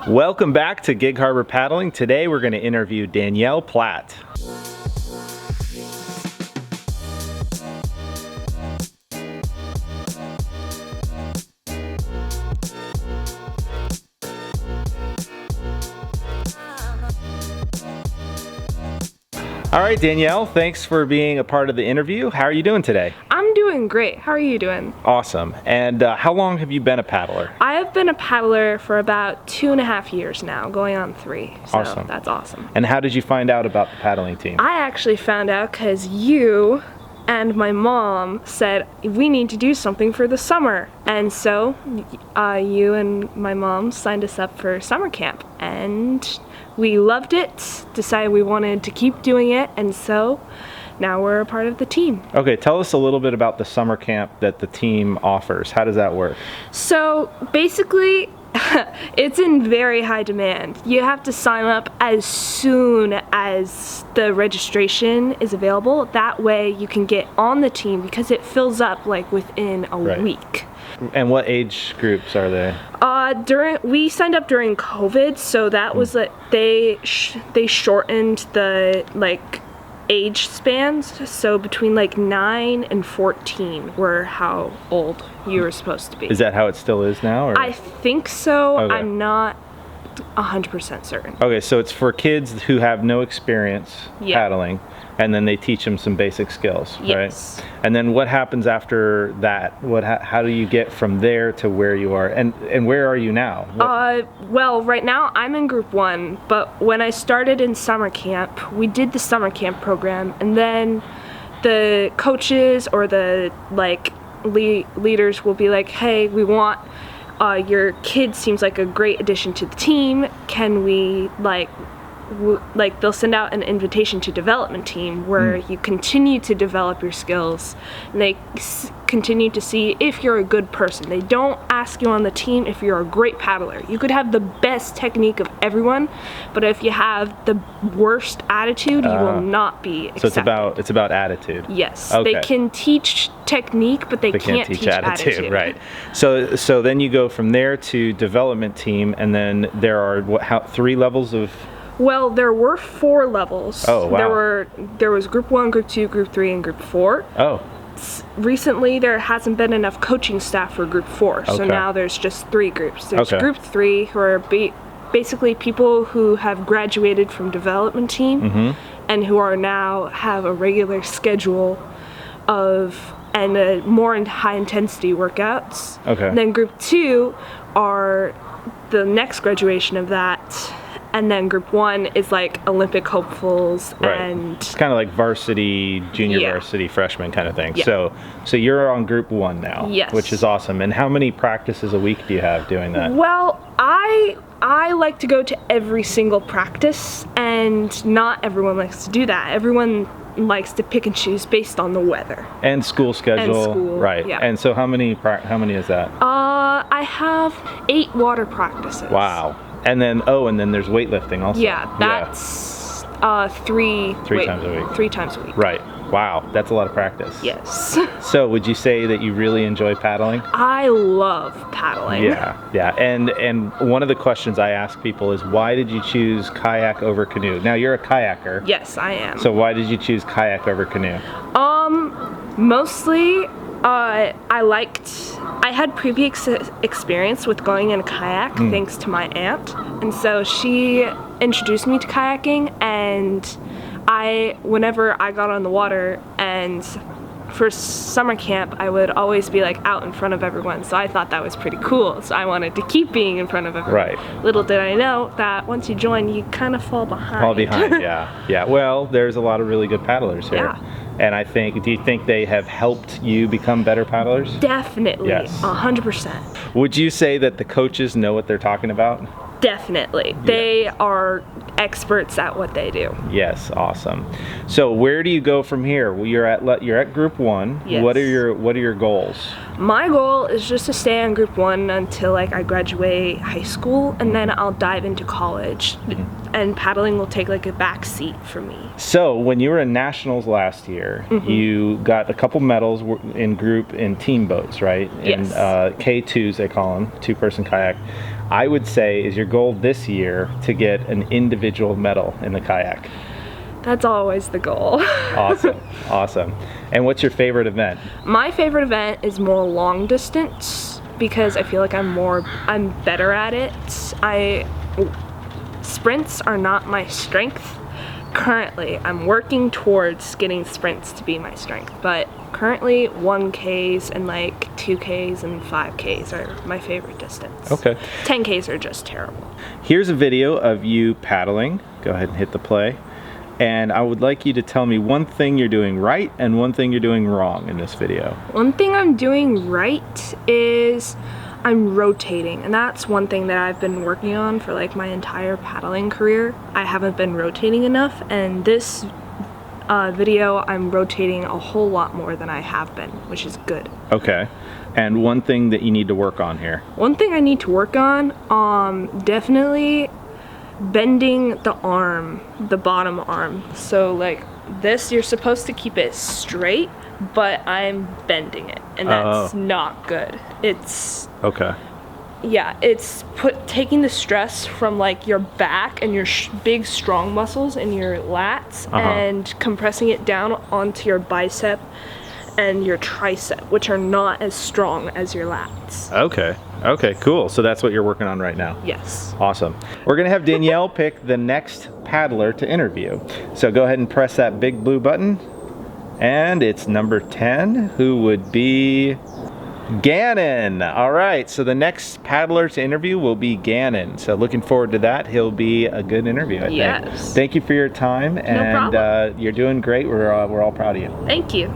Welcome back to Gig Harbor Paddling. Today we're going to interview Danielle Platt. All right, Danielle, thanks for being a part of the interview. How are you doing today? I'm doing great. How are you doing? Awesome. And how long have you been a paddler? I have been a paddler for about 2.5 years now, going on 3. So Awesome. That's awesome. And how did you find out about the paddling team? I actually found out because you and my mom said we need to do something for the summer. And so you and my mom signed us up for summer camp. And we loved it, decided we wanted to keep doing it, and so now we're a part of the team. Okay, tell us a little bit about the summer camp that the team offers. How does that work? So basically, it's in very high demand. You have to sign up as soon as the registration is available. That way you can get on the team because it fills up like within a week. And what age groups are they? We signed up during COVID, so that was like they shortened the age spans. So between 9 and 14 were how old you were supposed to be. Is that how it still is now? Or? I think so. Okay. I'm not 100% certain. Okay, so it's for kids who have no experience paddling, and then they teach them some basic skills, yes. right? And then what happens after that? How do you get from there to where you are? And where are you now? Well, right now I'm in group 1, but when I started in summer camp, we did the summer camp program, and then the coaches or the leaders will be like, hey, we want your kid seems like a great addition to the team. Can we they'll send out an invitation to development team where you continue to develop your skills, and they continue to see if you're a good person. They don't ask you on the team if you're a great paddler. You could have the best technique of everyone, but if you have the worst attitude, you will not be accepted. So it's about attitude. Yes. Okay. They can teach technique, but they can't teach attitude. Right. So then you go from there to development team, and then there are 3 levels of. Well, there were 4 levels. Oh, wow. There was group 1, group 2, group 3, and group 4. Oh. Recently, there hasn't been enough coaching staff for group 4, so now there's just 3 groups. There's group 3, who are basically people who have graduated from development team and who are now have a regular schedule and more high intensity workouts. Okay. And then group 2 are the next graduation of that. And then group 1 is Olympic hopefuls, and it's kind of like varsity, junior varsity, freshman kind of thing. Yeah. So you're on group 1 now, yes, which is awesome. And how many practices a week do you have doing that? Well, I like to go to every single practice, and not everyone likes to do that. Everyone likes to pick and choose based on the weather and school schedule, right? Yeah. And so how many is that? I have 8 water practices. Wow. And then there's weightlifting also. Yeah, that's 3 times a week. 3 times a week. Right. Wow, that's a lot of practice. Yes. So would you say that you really enjoy paddling? I love paddling. Yeah. And one of the questions I ask people is, why did you choose kayak over canoe? Now, you're a kayaker. Yes, I am. So why did you choose kayak over canoe? Mostly I had previous experience with going in a kayak thanks to my aunt, and so she introduced me to kayaking, and whenever I got on the water and for summer camp, I would always be out in front of everyone, so I thought that was pretty cool, so I wanted to keep being in front of everyone. Right. Little did I know that once you join, you kind of fall behind. Yeah. Well, there's a lot of really good paddlers here. Yeah. And do you think they have helped you become better paddlers? Definitely. Yes. 100%. Would you say that the coaches know what they're talking about? Definitely. They are experts at what they do. Yes, awesome. So where do you go from here? Well, you're at group 1. Yes. What are your goals? My goal is just to stay on group 1 until I graduate high school, and then I'll dive into college. And paddling will take a back seat for me. So when you were in nationals last year, you got a couple medals in team boats, right? Yes. In K2s, they call them, 2-person kayak. I would say, is your goal this year to get an individual medal in the kayak? That's always the goal. Awesome, awesome. And what's your favorite event? My favorite event is more long distance because I feel like I'm better at it. Sprints are not my strength. Currently, I'm working towards getting sprints to be my strength, but currently 1Ks and like 2Ks and 5Ks are my favorite distance. Okay. 10Ks are just terrible. Here's a video of you paddling. Go ahead and hit the play. And I would like you to tell me one thing you're doing right and one thing you're doing wrong in this video. One thing I'm doing right is I'm rotating, and that's one thing that I've been working on for like my entire paddling career. I haven't been rotating enough, and this video I'm rotating a whole lot more than I have been, which is good. Okay. And one thing that you need to work on here. One thing I need to work on, definitely bending the arm, the bottom arm. So like this, you're supposed to keep it straight, but I'm bending it, and that's not good. It's okay. Yeah, it's taking the stress from like your back and your big strong muscles and your lats and compressing it down onto your bicep and your tricep, which are not as strong as your lats. Okay. Okay, cool. So that's what you're working on right now? Yes. Awesome. We're going to have Danielle pick the next paddler to interview. So go ahead and press that big blue button. And it's number 10, who would be Gannon. All right, so the next paddler to interview will be Gannon. So looking forward to that. He'll be a good interview, I think. Yes. Thank you for your time. No problem. You're doing great. We're all proud of you. Thank you.